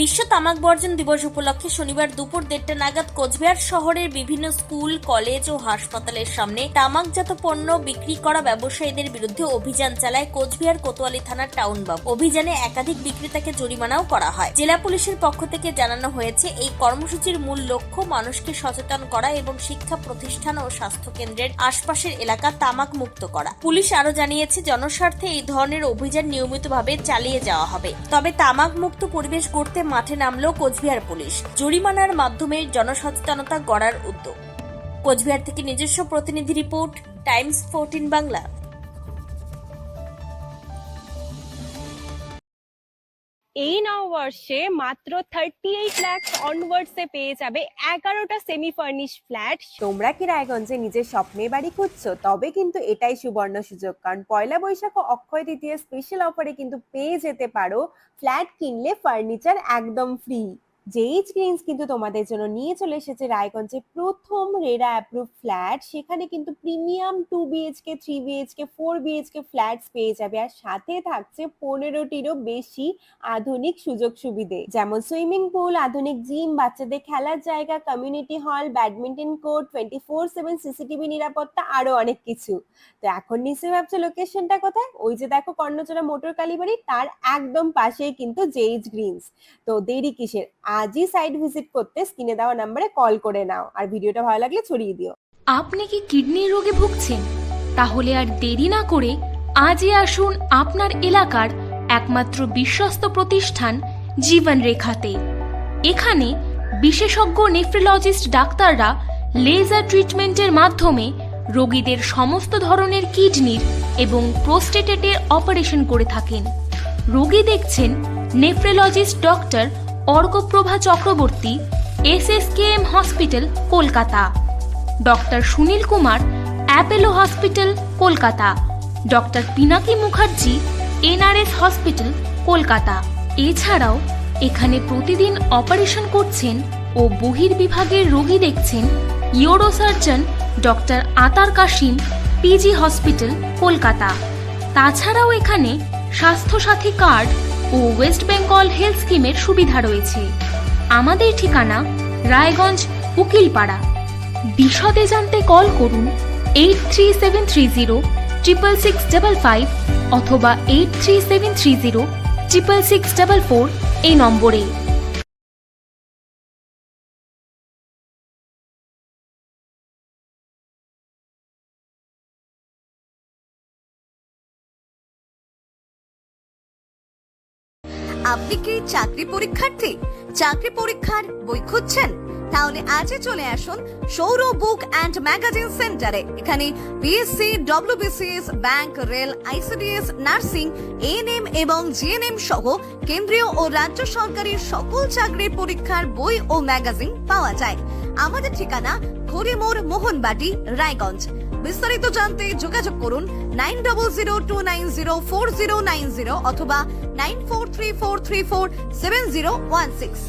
বিশ্ব তামাক বর্জন দিবস উপলক্ষে শনিবার দুপুর 1:30 নাগাদ কোচবিহার শহরের বিভিন্ন স্কুল, কলেজ ও হাসপাতালের সামনে তামাকজাত পণ্য বিক্রি করা ব্যবসায়ীদের বিরুদ্ধে অভিযান চালায় কোচবিহার কোতোয়ালি থানার টাউন বাম। অভিযানে একাধিক বিক্রেতাকে জরিমানাও করা হয়। জেলা পুলিশের পক্ষ থেকে জানানো হয়েছে, এই কর্মসূচির মূল লক্ষ্য মানুষকে সচেতন করা এবং শিক্ষা প্রতিষ্ঠান ও স্বাস্থ্য কেন্দ্রের আশপাশের এলাকা তামাক মুক্ত করা। পুলিশ আরো জানিয়েছে, জনস্বার্থে এই ধরনের অভিযান নিয়মিতভাবে চালিয়ে যাওয়া হবে। তবে তামাক মুক্ত পরিবেশ গড়তে মাঠে নামলো কোচবিহার পুলিশ, জরিমানার মাধ্যমে জনসচেতনতা গড়ার উদ্যোগ। কোচবিহার থেকে নিজস্ব প্রতিনিধি রিপোর্ট, টাইমস 14 বাংলা। এই নববর্ষে মাত্র 38 লাখ অনওয়ার্ডসে পেয়ে যাবে 11টা সেমি ফার্নিশ ফ্ল্যাট। তোমরা কি রায়গঞ্জে নিজের স্বপ্নের বাড়ি খুঁজছো? তবে কিন্তু এটাই সুবর্ণ সুযোগ, কারণ পয়লা বৈশাখ ও অক্ষয় তৃতীয়া স্পেশাল অফারে কিন্তু পেয়ে যেতে পারো ফ্ল্যাট কিনলে ফার্নিচার একদম ফ্রি। জেইচ গ্রিনস কিন্তু তোমাদের জন্য নিয়ে চলে এসেছে রায়গঞ্জে প্রথম রেরা অ্যাপ্রুভ ফ্ল্যাট। সেখানে কিন্তু premium 2 BHK, 3 BHK, 4 BHK flats পেয়ে যাবে, আর সাথে থাকছে 15টিরও বেশি আধুনিক সুযোগ সুবিধে, যেমন সুইমিং পুল, আধুনিক জিম, বাচ্চাদের খেলার জায়গা, community hall, badminton court, 24/7 CCTV নিরাপত্তা, আরো অনেক কিছু। তো এখন নিশ্চয়ই ভাবছো লোকেশনটা কোথায়? ওই যে দেখো কর্ণচড়া মোটর কালীবাড়ি, তার একদম পাশেই কিন্তু জেইচ গ্রিনস। তো দেরি কিসের? আজই সাইট ভিজিট করতে স্ক্রিনে দেওয়া নম্বরে কল করে নাও, আর ভিডিওটা ভালো লাগলে ছড়িয়ে দিও। আপনি কি কিডনির রোগে ভুগছেন? তাহলে আর দেরি না করে আজই আসুন আপনার এলাকার একমাত্র বিশ্বস্ত প্রতিষ্ঠান জীবন রেখাতে। এখানে বিশেষজ্ঞ নেফ্রোলজিস্ট ডাক্তাররা লেজার ট্রিটমেন্টের মাধ্যমে রোগীদের সমস্ত ধরনের কিডনির এবং প্রোস্টেটের অপারেশন করে থাকেন। রোগী দেখছেন nephrologist doctor Arkaprava Chakraborty, SSKM hospital, Kolkata; doctor Sunil Kumar, Apollo hospital, Kolkata; doctor Pinaki Mukherjee, NRS hospital, Kolkata. এছাড়াও এখানে প্রতিদিন অপারেশন করছেন ও বহির্বিভাগের রোগী দেখছেন ইউরোসার্জন ডক্টর আতার কাশিম, PG হসপিটাল, কলকাতা। তাছাড়াও এখানে স্বাস্থ্যসাথী কার্ড ও ওয়েস্ট বেঙ্গল হেলথ স্কিমের সুবিধা রয়েছে। আমাদের ঠিকানা রায়গঞ্জ, উকিলপাড়া। বিশদে জানতে কল করুন 8373066655 অথবা 8373066644 এই নম্বরে। আপনি কি চাকরি পরীক্ষার্থী? চাকরি পরীক্ষার বই খুঁজছেন? তাহলে আজই চলে আসুন সৌরভ বুক অ্যান্ড ম্যাগাজিন সেন্টারে। এখানে BSc, WBCS, bank, rail, ICDS, nursing, ANM এবং GNM সহ কেন্দ্রীয় ও রাজ্য সরকারের সকল চাকরির পরীক্ষার বই ও ম্যাগাজিন পাওয়া যায়। আমাদের ঠিকানা খড়িমোড়, মোহনবাটি, রায়গঞ্জ। বিস্তারিত জানতে যোগাযোগ করুন 9002904090 অথবা 9434347016।